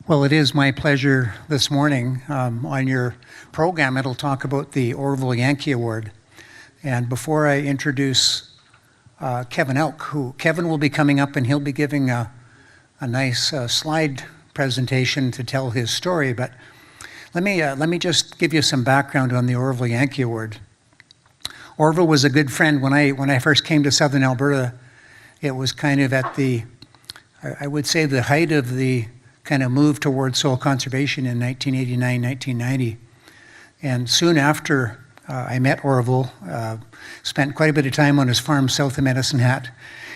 Well, it is my pleasure this morning. On your program, it'll talk about the Orville Yanke Award. And before I introduce Kevin Auch, Kevin will be coming up and he'll be giving a nice slide presentation to tell his story. But let me just give you some background on the Orville Yanke Award. Orville was a good friend when I first came to Southern Alberta. It was kind of at I would say the height of the kind of move towards soil conservation in 1989, 1990. And soon after I met Orville, spent quite a bit of time on his farm south of Medicine Hat.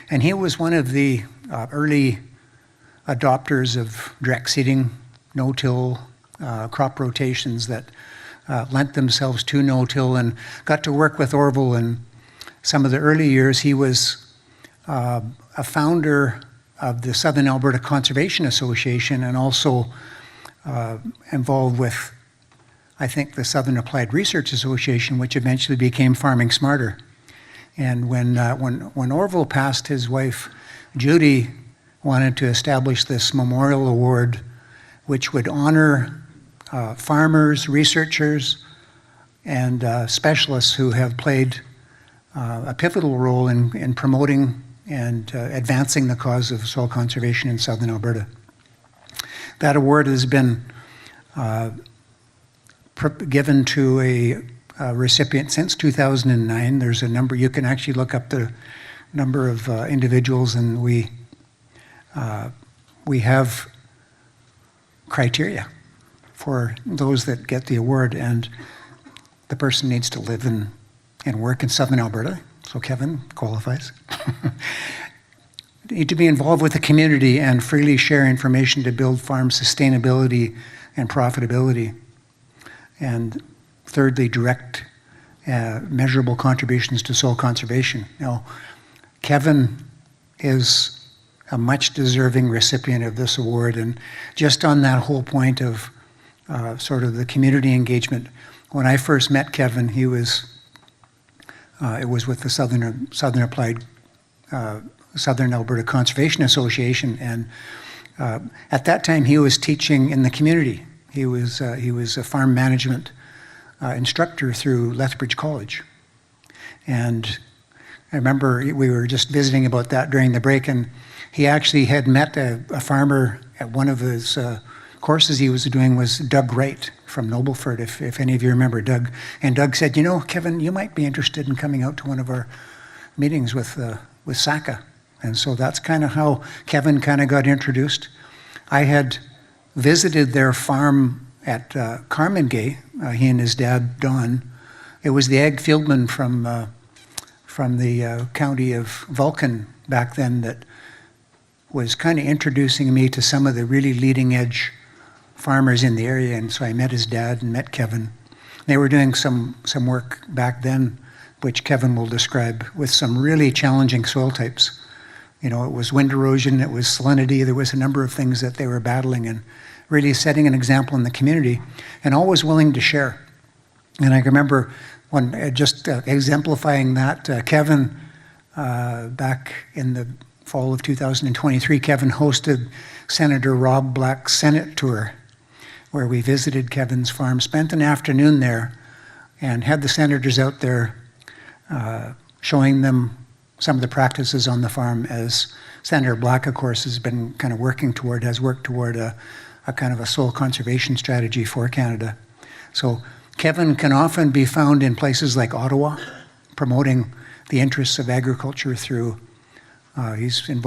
And he was one of the early adopters of direct seeding, no-till crop rotations that lent themselves to no-till, and got to work with Orville in some of the early years. He was a founder of the Southern Alberta Conservation Association, and also involved with, I think, the Southern Applied Research Association, which eventually became Farming Smarter. And when Orville passed, his wife, Judy, wanted to establish this memorial award, which would honor farmers, researchers, and specialists who have played a pivotal role in promoting and advancing the cause of soil conservation in Southern Alberta. That award has been given to a recipient since 2009. There's a number, you can actually look up the number of individuals, and we have criteria for those that get the award, and the person needs to live and work in Southern Alberta. So Kevin qualifies. Need to be involved with the community and freely share information to build farm sustainability and profitability. And thirdly, direct measurable contributions to soil conservation. Now, Kevin is a much deserving recipient of this award, and just on that whole point of sort of the community engagement, when I first met Kevin, he was it was with the Southern Applied Southern Alberta Conservation Association, and at that time he was teaching in the community. He was a farm management instructor through Lethbridge College, and I remember we were just visiting about that during the break, and he actually had met a farmer at one of his courses he was doing. Was Doug Wright from Nobleford, if any of you remember Doug. And Doug said, you know, Kevin, you might be interested in coming out to one of our meetings with SACA. And so that's kind of how Kevin kind of got introduced. I had visited their farm at Carmangay, he and his dad, Don. It was the ag fieldman from the county of Vulcan back then that was kind of introducing me to some of the really leading edge farmers in the area, and so I met his dad and met Kevin. They were doing some work back then, which Kevin will describe, with some really challenging soil types. You know, it was wind erosion, it was salinity, there was a number of things that they were battling, and really setting an example in the community, and always willing to share. And I remember just exemplifying that, Kevin, back in the fall of 2023, Kevin hosted Senator Rob Black's Senate tour, where we visited Kevin's farm, spent an afternoon there, and had the senators out there showing them some of the practices on the farm, as Senator Black, of course, has been kind of worked toward a kind of a soil conservation strategy for Canada. So Kevin can often be found in places like Ottawa, promoting the interests of agriculture through, has been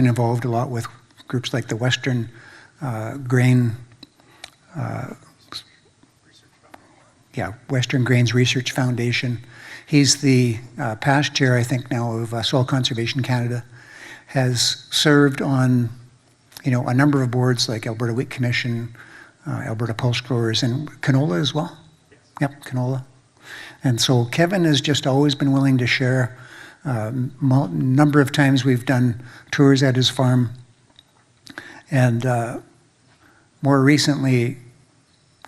involved a lot with groups like the Western Western Grains Research Foundation. He's the past chair, I think now, of Soil Conservation Canada. Has served on, a number of boards like Alberta Wheat Commission, Alberta Pulse Growers, and canola as well. Yes. Yep, canola. And so Kevin has just always been willing to share. Number of times we've done tours at his farm, and more recently,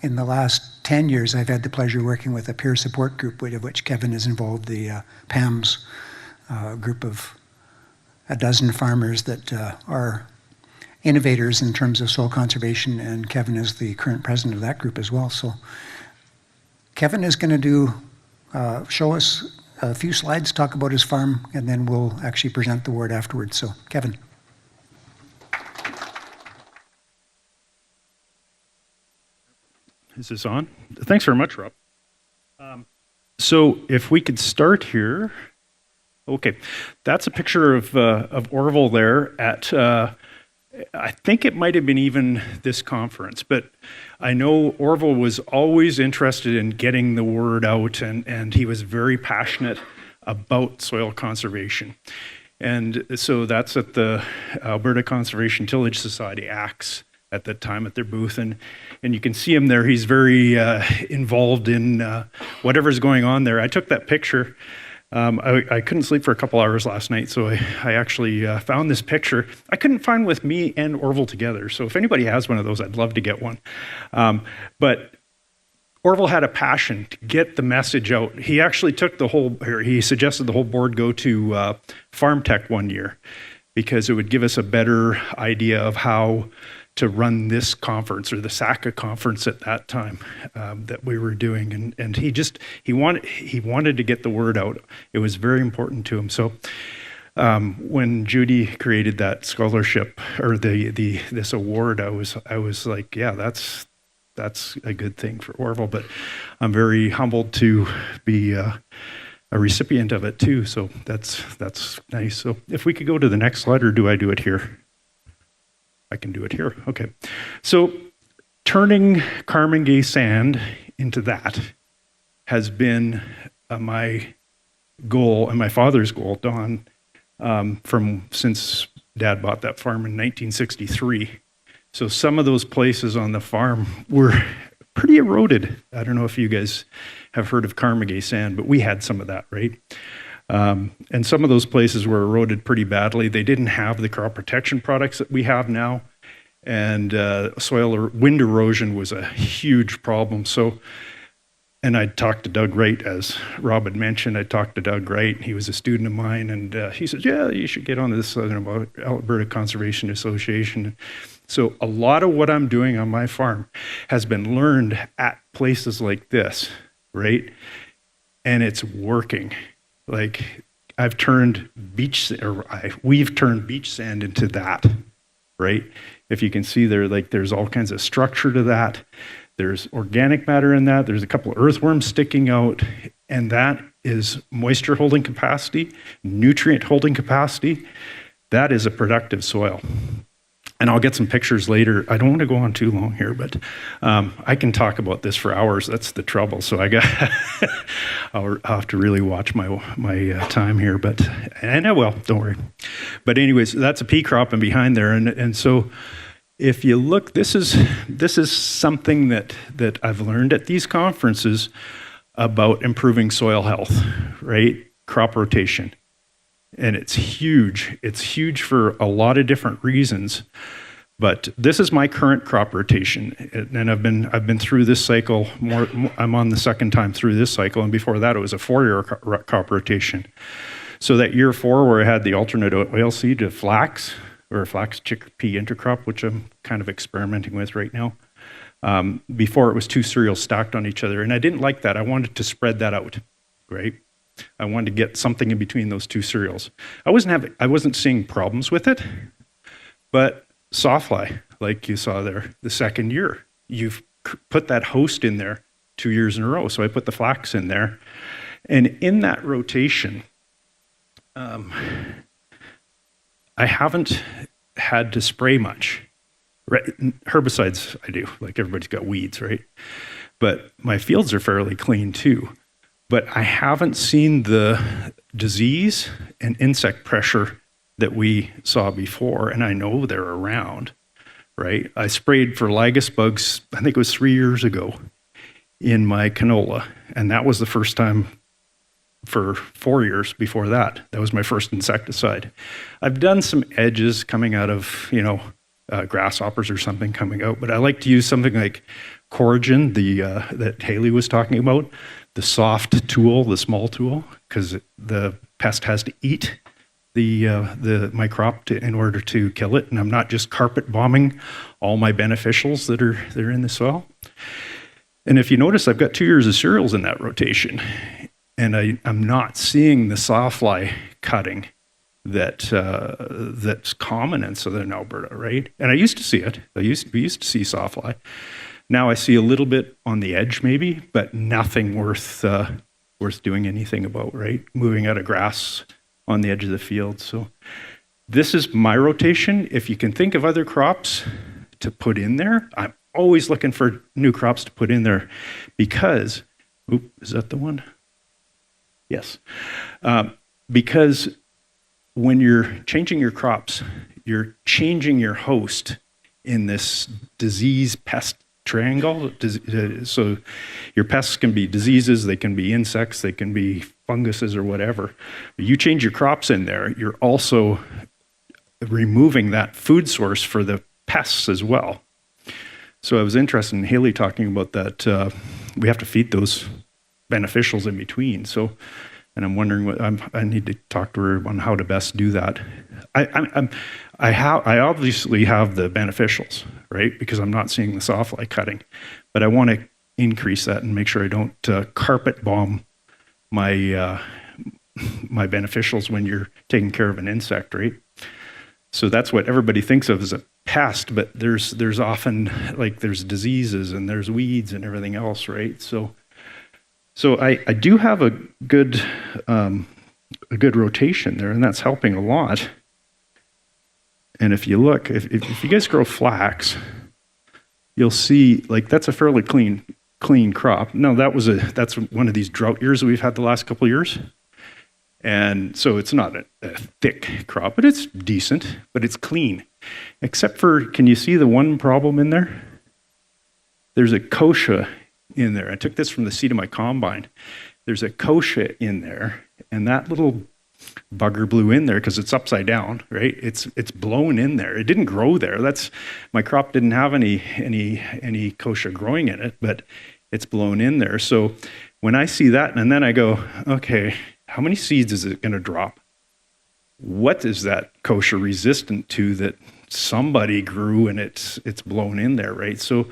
in the last 10 years, I've had the pleasure of working with a peer support group, of which Kevin is involved, the PAMS group of a dozen farmers that are innovators in terms of soil conservation, and Kevin is the current president of that group as well. So Kevin is going to show us a few slides, talk about his farm, and then we'll actually present the word afterwards. So Kevin. Is this on? Thanks very much, Rob. So if we could start here. Okay, that's a picture of Orville there at, I think it might have been even this conference, but I know Orville was always interested in getting the word out, and he was very passionate about soil conservation. And so that's at the Alberta Conservation Tillage Society, Auch, at that time at their booth, and you can see him there. He's very involved in whatever's going on there. I took that picture. I couldn't sleep for a couple hours last night, so I actually found this picture. I couldn't find with me and Orville together, so if anybody has one of those, I'd love to get one. But Orville had a passion to get the message out. He actually took he suggested the whole board go to Farm Tech one year, because it would give us a better idea of how to run this conference, or the SACA conference at that time that we were doing, and he wanted to get the word out. It was very important to him. So when Judy created that scholarship, or this award, I was like, yeah, that's a good thing for Orville. But I'm very humbled to be a recipient of it too. So that's nice. So if we could go to the next slide, or do I do it here? I can do it here. Okay. So turning Carmangay sand into that has been my goal, and my father's goal, Don, since Dad bought that farm in 1963. So some of those places on the farm were pretty eroded. I don't know if you guys have heard of Carmangay sand, but we had some of that, right? And some of those places were eroded pretty badly. They didn't have the crop protection products that we have now, and wind erosion was a huge problem. So, and I talked to Doug Wright, as Rob had mentioned. I talked to Doug Wright. He was a student of mine, and he said, "Yeah, you should get on this about Alberta Conservation Association." So a lot of what I'm doing on my farm has been learned at places like this, right? And it's working. Like we've turned beach sand into that, right? If you can see there, like there's all kinds of structure to that. There's organic matter in that. There's a couple of earthworms sticking out, and that is moisture holding capacity, nutrient holding capacity. That is a productive soil. And I'll get some pictures later. I don't want to go on too long here, but I can talk about this for hours. That's the trouble. So I'll have to really watch my time here. And I will. Don't worry. But anyways, that's a pea crop and behind there. And so if you look, this is something that I've learned at these conferences about improving soil health, right? Crop rotation. And it's huge. It's huge for a lot of different reasons. But this is my current crop rotation, and I've been through this cycle more. I'm on the second time through this cycle, and before that it was a 4-year crop rotation. So that year 4, where I had the alternate oilseed of flax, or flax chickpea intercrop, which I'm kind of experimenting with right now. Before it was 2 cereals stacked on each other, and I didn't like that. I wanted to spread that out, right? I wanted to get something in between those 2 cereals. I wasn't seeing problems with it, but sawfly, like you saw there, the second year, you've put that host in there 2 years in a row. So I put the flax in there, and in that rotation, I haven't had to spray much. Right? Herbicides I do, like everybody's got weeds, right? But my fields are fairly clean too. But I haven't seen the disease and insect pressure that we saw before, and I know they're around, right? I sprayed for lygus bugs, I think it was 3 years ago, in my canola, and that was the first time for 4 years before that. That was my first insecticide. I've done some edges coming out of, grasshoppers or something coming out, but I like to use something like Coragen, that Haley was talking about, the soft tool, the small tool, because the pest has to eat my crop in order to kill it, and I'm not just carpet bombing all my beneficials that are in the soil. And if you notice, I've got 2 years of cereals in that rotation, and I'm not seeing the sawfly cutting that's common in southern Alberta, right? And I used to see it. We used to see sawfly. Now I see a little bit on the edge, maybe, but nothing worth doing anything about, right? Moving out of grass on the edge of the field. So this is my rotation. If you can think of other crops to put in there, I'm always looking for new crops to put in there because, is that the one? Yes. Because when you're changing your crops, you're changing your host in this disease pest triangle. So your pests can be diseases, they can be insects, they can be funguses or whatever. You change your crops in there, you're also removing that food source for the pests as well. So I was interested in Haley talking about that. We have to feed those beneficials in between. So, and I'm wondering what I need to talk to her on how to best do that. I obviously have the beneficials, right? Because I'm not seeing the sawfly cutting, but I want to increase that and make sure I don't carpet bomb my my beneficials when you're taking care of an insect, right? So that's what everybody thinks of as a pest, but there's often there's diseases and there's weeds and everything else, right? So I do have a good rotation there, and that's helping a lot. And if you look, if you guys grow flax, you'll see that's a fairly clean crop. No, that's one of these drought years that we've had the last couple of years. And so it's not a thick crop, but it's decent, but it's clean. Except for, can you see the one problem in there? There's a kochia in there. I took this from the seed of my combine. There's a kochia in there, and that little bugger blew in there because it's upside down, right? It's blown in there. It didn't grow there. My crop didn't have any kochia growing in it, but it's blown in there. So when I see that, and then I go, okay, how many seeds is it going to drop? What is that kochia resistant to that somebody grew and it's blown in there, right? So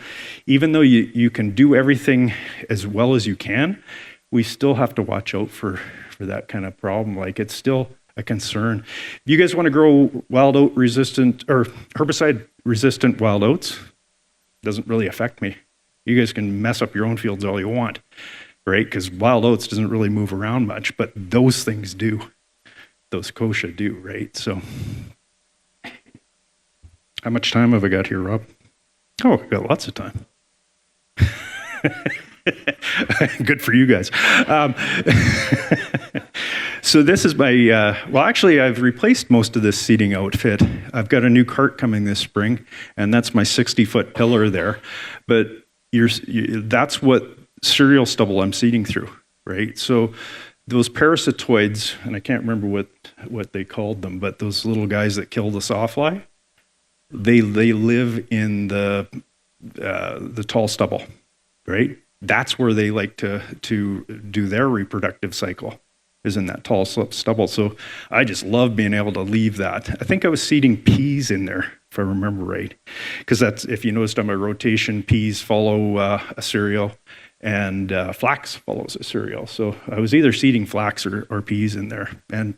even though you can do everything as well as you can, we still have to watch out for that kind of problem. It's still a concern. If you guys want to grow wild oat resistant or herbicide resistant wild oats, doesn't really affect me. You guys can mess up your own fields all you want, right? Because wild oats doesn't really move around much, but those things do. Those kochia do, right? So how much time have I got here, Rob? Oh, I've got lots of time. Good for you guys. So this is my, well, actually, I've replaced most of this seeding outfit. I've got a new cart coming this spring, and that's my 60-foot pillar there. But that's what cereal stubble I'm seeding through, right? So those parasitoids, and I can't remember what they called them, but those little guys that kill the sawfly, they live in the tall stubble, right? That's where they like to do their reproductive cycle, is in that tall stubble. So I just love being able to leave that. I think I was seeding peas in there, if I remember right, because that's, if you noticed on my rotation, peas follow a cereal, and flax follows a cereal. So I was either seeding flax or peas in there, and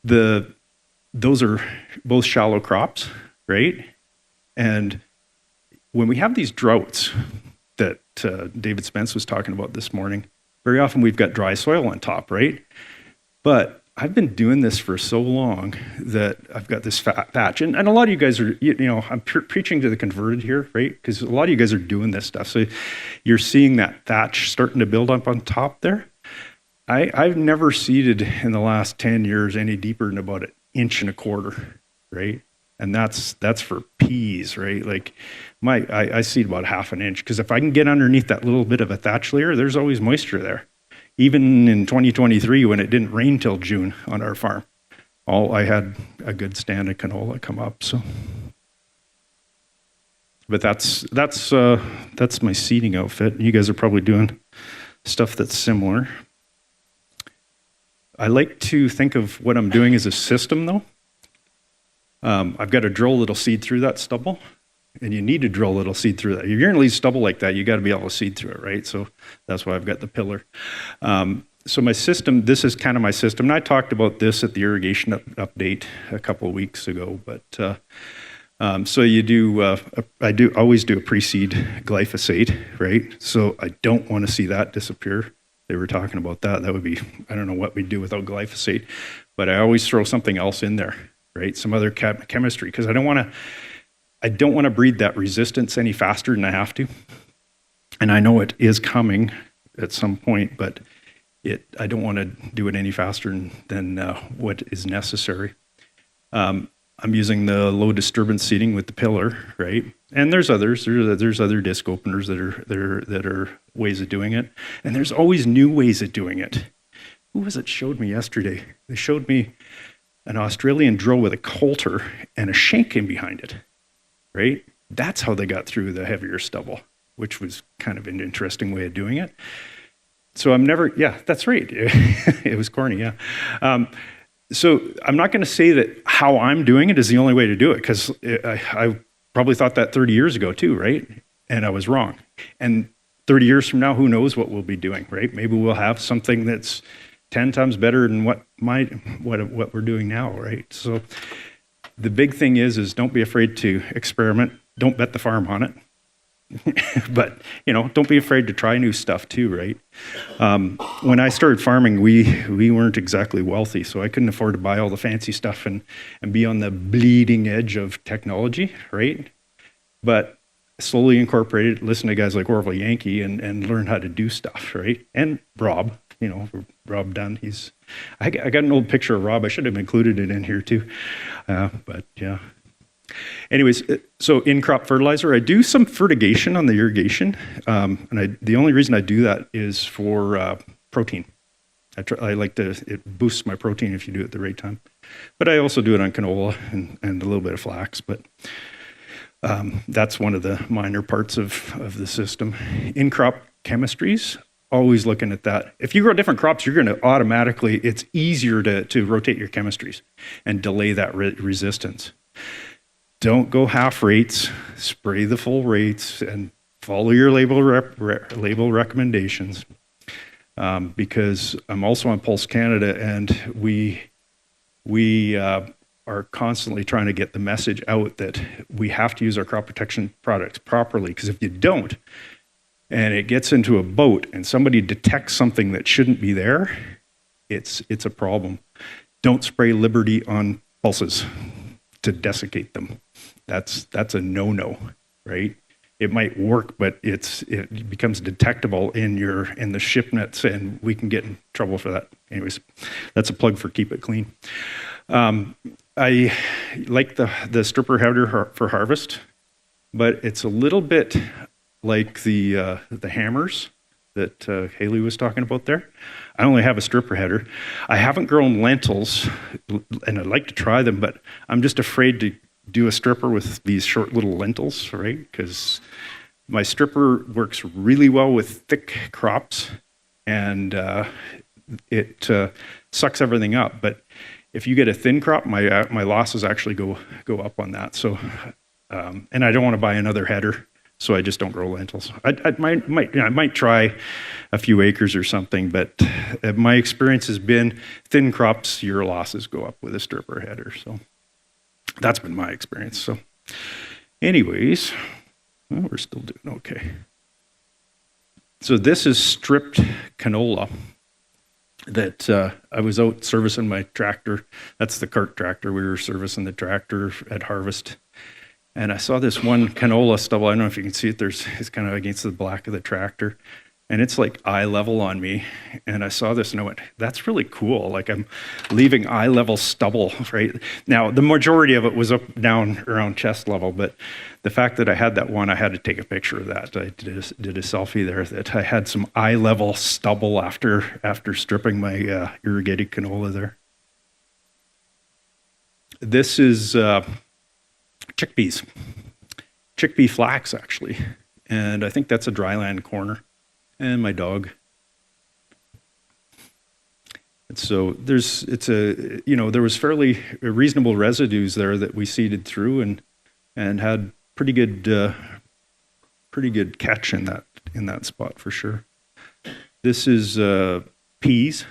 those are both shallow crops, right? And when we have these droughts that David Spence was talking about this morning, very often we've got dry soil on top, right? But I've been doing this for so long that I've got this thatch. And a lot of you guys are, I'm preaching to the converted here, right? Because a lot of you guys are doing this stuff. So you're seeing that thatch starting to build up on top there. I've never seeded in the last 10 years any deeper than about 1.25 inches, right? And that's for peas, right? I seed about 1/2 inch, because if I can get underneath that little bit of a thatch layer, there's always moisture there. Even in 2023, when it didn't rain till June on our farm, I had a good stand of canola come up. So, but that's my seeding outfit. You guys are probably doing stuff that's similar. I like to think of what I'm doing as a system, though. I've got a drill that'll seed through that stubble, and you need a drill that'll seed through that. If you're going to leave stubble like that, you got to be able to seed through it, right? So that's why I've got the pillar. So my system, this is kind of my system, and I talked about this at the irrigation update a couple of weeks ago, but so you do, I always do a pre-seed glyphosate, right? So I don't want to see that disappear. They were talking about that. That would be, I don't know what we'd do without glyphosate, but I always throw something else in there, right? Some other chemistry, because I don't want to breed that resistance any faster than I have to. And I know it is coming at some point, but I don't want to do it any faster than what is necessary. I'm using the low disturbance seeding with the pillar, right? And there's others. There's other disc openers that are ways of doing it, and there's always new ways of doing it. Who was it showed me yesterday? They showed me an Australian drill with a coulter and a shank in behind it, right? That's how they got through the heavier stubble, which was kind of an interesting way of doing it. So yeah, that's right. It was corny, yeah. So I'm not going to say that how I'm doing it is the only way to do it, because I probably thought that 30 years ago too, right? And I was wrong. And 30 years from now, who knows what we'll be doing, right? Maybe we'll have something that's 10 times better than what we're doing now, right? So the big thing is don't be afraid to experiment. Don't bet the farm on it. But, don't be afraid to try new stuff too, right? When I started farming, we weren't exactly wealthy, so I couldn't afford to buy all the fancy stuff and be on the bleeding edge of technology, right? But slowly incorporated, listen to guys like Orville Yanke and learn how to do stuff, right? And Rob, Rob Dunn, I got an old picture of Rob. I should have included it in here too, but yeah. Anyways, so in crop fertilizer, I do some fertigation on the irrigation, and the only reason I do that is for protein. I like it boosts my protein if you do it at the right time. But I also do it on canola and a little bit of flax, but that's one of the minor parts of the system. In crop chemistries, always looking at that. If you grow different crops, you're going to automatically, it's easier to rotate your chemistries and delay that resistance. Don't go half rates, spray the full rates, and follow your label recommendations. Because I'm also on Pulse Canada, and we are constantly trying to get the message out that we have to use our crop protection products properly, because if you don't, and it gets into a boat and somebody detects something that shouldn't be there, it's a problem. Don't spray Liberty on pulses to desiccate them. That's a no-no, right? It might work, but it becomes detectable in the ship nets, and we can get in trouble for that. Anyways, that's a plug for Keep It Clean. I like the stripper header for harvest, but it's a little bit like the hammers that Haley was talking about there. I only have a stripper header. I haven't grown lentils, and I'd like to try them, but I'm just afraid to do a stripper with these short little lentils, right? Because my stripper works really well with thick crops, and it sucks everything up. But if you get a thin crop, my losses actually go up on that. So, and I don't want to buy another header, so I just don't grow lentils. I might try a few acres or something, but my experience has been thin crops, your losses go up with a stripper header. So that's been my experience. So anyways, well, we're still doing okay. So this is stripped canola that I was out servicing my tractor. That's the cart tractor. We were servicing the tractor at harvest. And I saw this one canola stubble. I don't know if you can see it. It's kind of against the black of the tractor. And it's like eye level on me. And I saw this and I went, that's really cool. Like I'm leaving eye level stubble, right? Now, the majority of it was up, down around chest level. But the fact that I had that one, I had to take a picture of that. I did a selfie there that I had some eye level stubble after stripping my irrigated canola there. This is chickpeas. Chickpea flax, actually. And I think that's a dryland corner. And my dog. And so there was fairly reasonable residues there that we seeded through and had pretty good catch in that spot for sure. This is peas.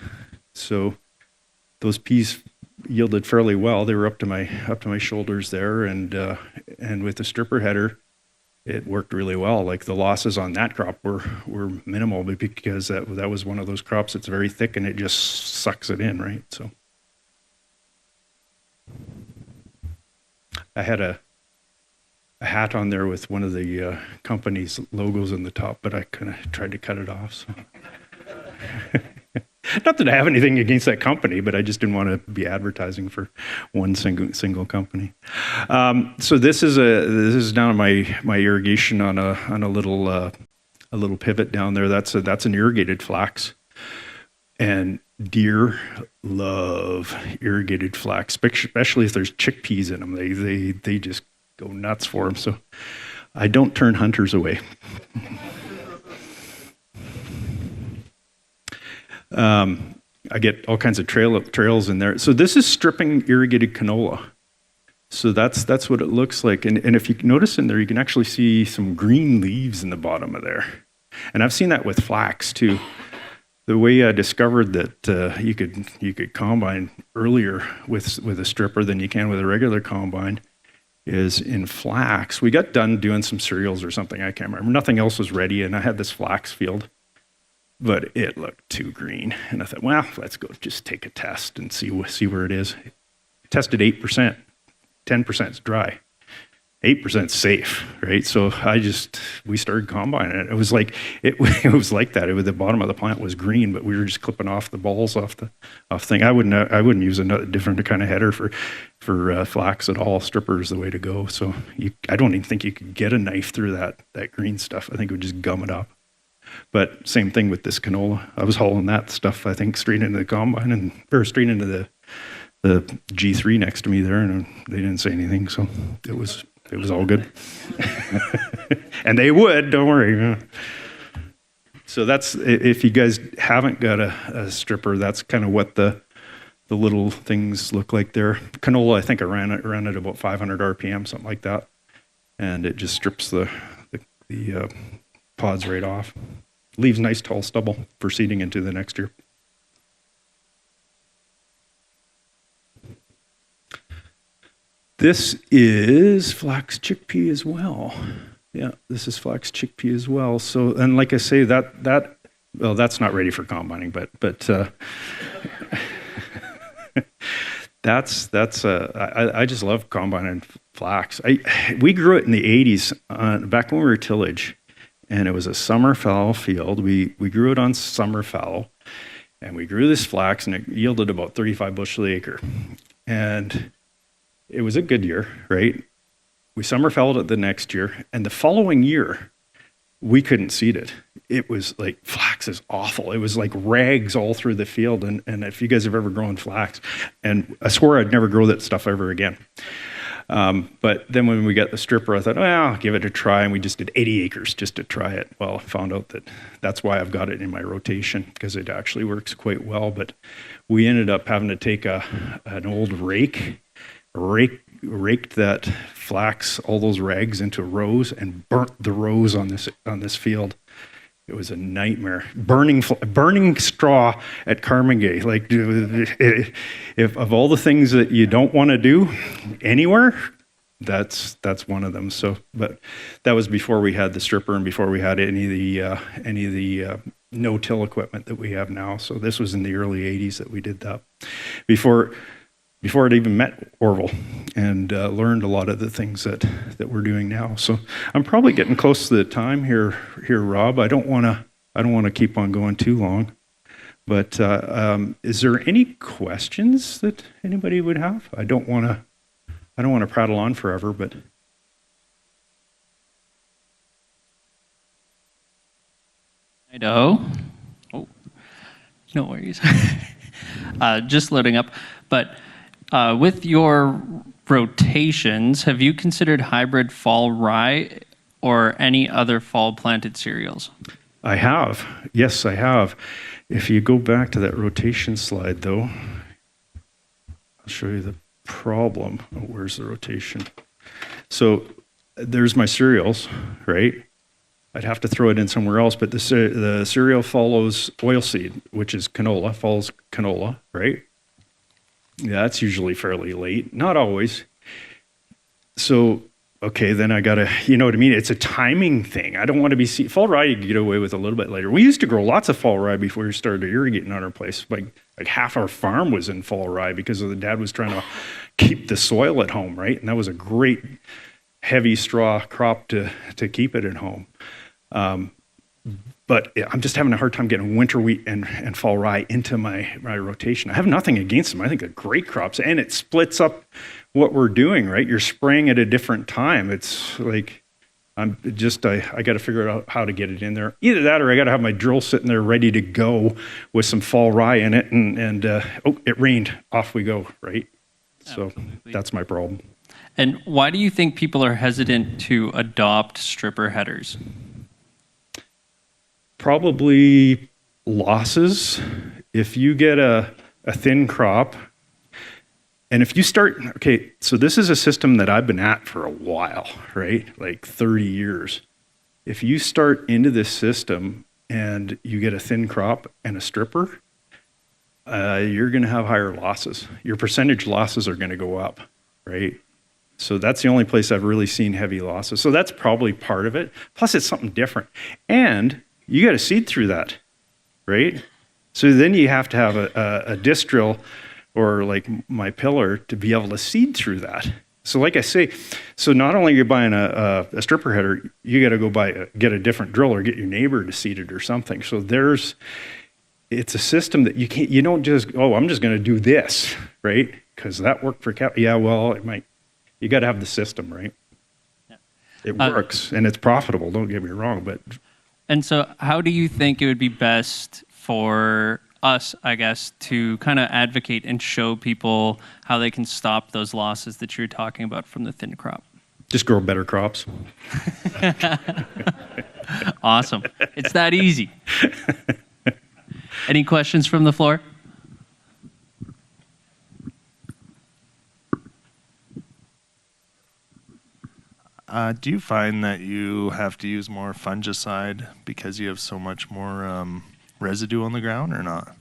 So those peas yielded fairly well. They were up to my shoulders there, and with the stripper header, it worked really well. Like the losses on that crop were minimal, because that was one of those crops that's very thick and it just sucks it in, right? So I had a hat on there with one of the company's logos on the top, but I kind of tried to cut it off. So. Not that I have anything against that company, but I just didn't want to be advertising for one single company. So this is down my irrigation on a little pivot down there. That's an irrigated flax, and deer love irrigated flax, especially if there's chickpeas in them. They just go nuts for them. So I don't turn hunters away. I get all kinds of trails in there. So this is stripping irrigated canola. So that's what it looks like. And if you notice in there, you can actually see some green leaves in the bottom of there. And I've seen that with flax too. The way I discovered that you could combine earlier with a stripper than you can with a regular combine is in flax. We got done doing some cereals or something, I can't remember. Nothing else was ready, and I had this flax field. But it looked too green. And I thought, well, let's go just take a test and see where it is. Tested 8%, 10% is dry. 8% is safe, right? So we started combining it. It was like it was like that. The bottom of the plant was green, but we were just clipping off the balls off thing. I wouldn't use a different kind of header for flax at all. Stripper is the way to go. So I don't even think you could get a knife through that green stuff. I think it would just gum it up. But same thing with this canola. I was hauling that stuff, I think, straight into the combine or straight into the G3 next to me there, and they didn't say anything, so it was all good. And they would, don't worry. So that's, if you guys haven't got a stripper, that's kind of what the little things look like there. Canola, I think I ran at about 500 RPM, something like that, and it just strips the pods right off. Leaves nice tall stubble for seeding into the next year. This is flax chickpea as well. Yeah, this is flax chickpea as well. So, and like I say, that's not ready for combining, but I just love combining flax. We grew it in the 80s, back when we were tillage. And it was a summer fallow field. We grew it on summer fallow, and we grew this flax, and it yielded about 35 bushel an acre. And it was a good year, right? We summer fallowed it the next year, and the following year, we couldn't seed it. It was like, flax is awful. It was like rags all through the field. And if you guys have ever grown flax, and I swore I'd never grow that stuff ever again. But then when we got the stripper, I thought, well, I'll give it a try. And we just did 80 acres just to try it. Well, I found out that's why I've got it in my rotation, because it actually works quite well. But we ended up having to take an old raked that flax, all those rags into rows, and burnt the rows on this field. It was a nightmare. Burning straw at Carmigay. Like, if of all the things that you don't want to do anywhere, that's one of them. So, but that was before we had the stripper and before we had any of the no-till equipment that we have now. So this was in the early '80s that we did that. Before I'd even met Orville and learned a lot of the things that we're doing now. So I'm probably getting close to the time here, Rob. I don't want to keep on going too long. But is there any questions that anybody would have? I don't want to prattle on forever, but. Idaho. Oh, no worries. Just loading up, but. With your rotations, have you considered hybrid fall rye or any other fall planted cereals? I have. Yes, I have. If you go back to that rotation slide, though, I'll show you the problem. Oh, where's the rotation? So there's my cereals, right? I'd have to throw it in somewhere else, but the cereal follows oilseed, which is canola, follows canola, right? Yeah, that's usually fairly late. Not always. So, okay, then I gotta, you know what I mean? It's a timing thing. I don't want to be fall rye. You can get away with a little bit later. We used to grow lots of fall rye before we started irrigating on our place. Like half our farm was in fall rye because the dad was trying to keep the soil at home, right? And that was a great heavy straw crop to keep it at home. But I'm just having a hard time getting winter wheat and fall rye into my rotation. I have nothing against them. I think they're great crops, and it splits up what we're doing, right? You're spraying at a different time. It's like, I got to figure out how to get it in there. Either that or I got to have my drill sitting there ready to go with some fall rye in it, and it rained, off we go, right? So Absolutely. That's my problem. And why do you think people are hesitant to adopt stripper headers? Probably losses. If you get a thin crop, and if you start, okay, so this is a system that I've been at for a while, right? Like 30 years. If you start into this system and you get a thin crop and a stripper, you're going to have higher losses. Your percentage losses are going to go up, right? So that's the only place I've really seen heavy losses. So that's probably part of it. Plus, it's something different. And you got to seed through that, right? So then you have to have a disc drill or like my pillar to be able to seed through that. So like I say, so not only are you buying a stripper header, you got to go get a different drill or get your neighbor to seed it or something. So it's a system that you don't just, I'm just going to do this, right? Because that worked for cow. Yeah, well, it might. You got to have the system, right? Yeah. It works and it's profitable. Don't get me wrong, but. And so how do you think it would be best for us, I guess, to kind of advocate and show people how they can stop those losses that you're talking about from the thin crop? Just grow better crops. Awesome. It's that easy. Any questions from the floor? Do you find that you have to use more fungicide because you have so much more residue on the ground or not?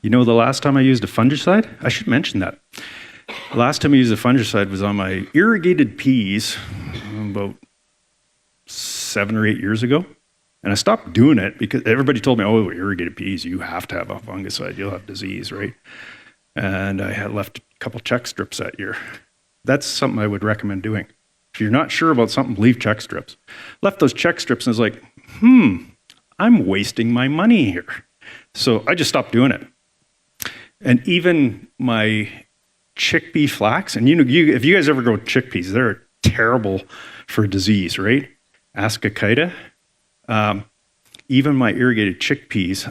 You know, the last time I used a fungicide, I should mention that. Last time I used a fungicide was on my irrigated peas about 7 or 8 years ago. And I stopped doing it because everybody told me, irrigated peas, you have to have a fungicide. You'll have disease, right? And I had left a couple check strips that year. That's something I would recommend doing. If you're not sure about something, leave check strips. Left those check strips and was like, I'm wasting my money here. So I just stopped doing it. And even my chickpea flax, and if you guys ever grow chickpeas, they're terrible for disease, right? Ascochyta. Even my irrigated chickpeas,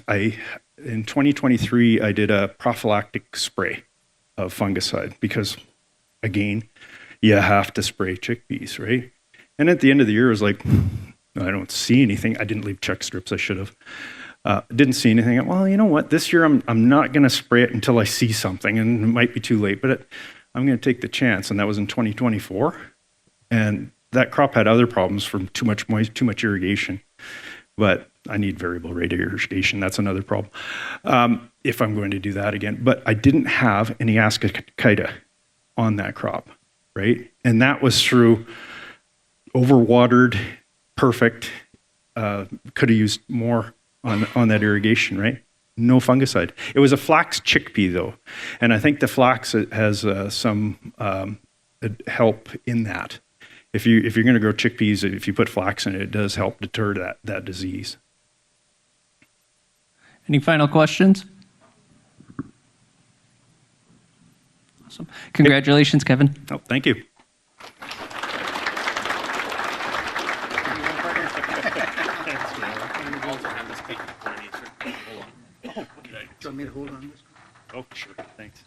in 2023, I did a prophylactic spray of fungicide because, again, you have to spray chickpeas, right? And at the end of the year, I was like, I don't see anything. I didn't leave check strips. I should have. Didn't see anything. Well, you know what? This year, I'm not going to spray it until I see something, and it might be too late, but I'm going to take the chance. And that was in 2024. And that crop had other problems from too much irrigation. But I need variable rate irrigation. That's another problem if I'm going to do that again. But I didn't have any Ascochyta on that crop, right? And that was through overwatered, perfect. Could have used more on that irrigation, right? No fungicide. It was a flax chickpea though. And I think the flax has some help in that. If you're going to grow chickpeas, if you put flax in it, it does help deter that disease. Any final questions? Awesome. Congratulations, Kevin. Oh, thank you. Do you want me to hold on this? Oh, sure. Thanks.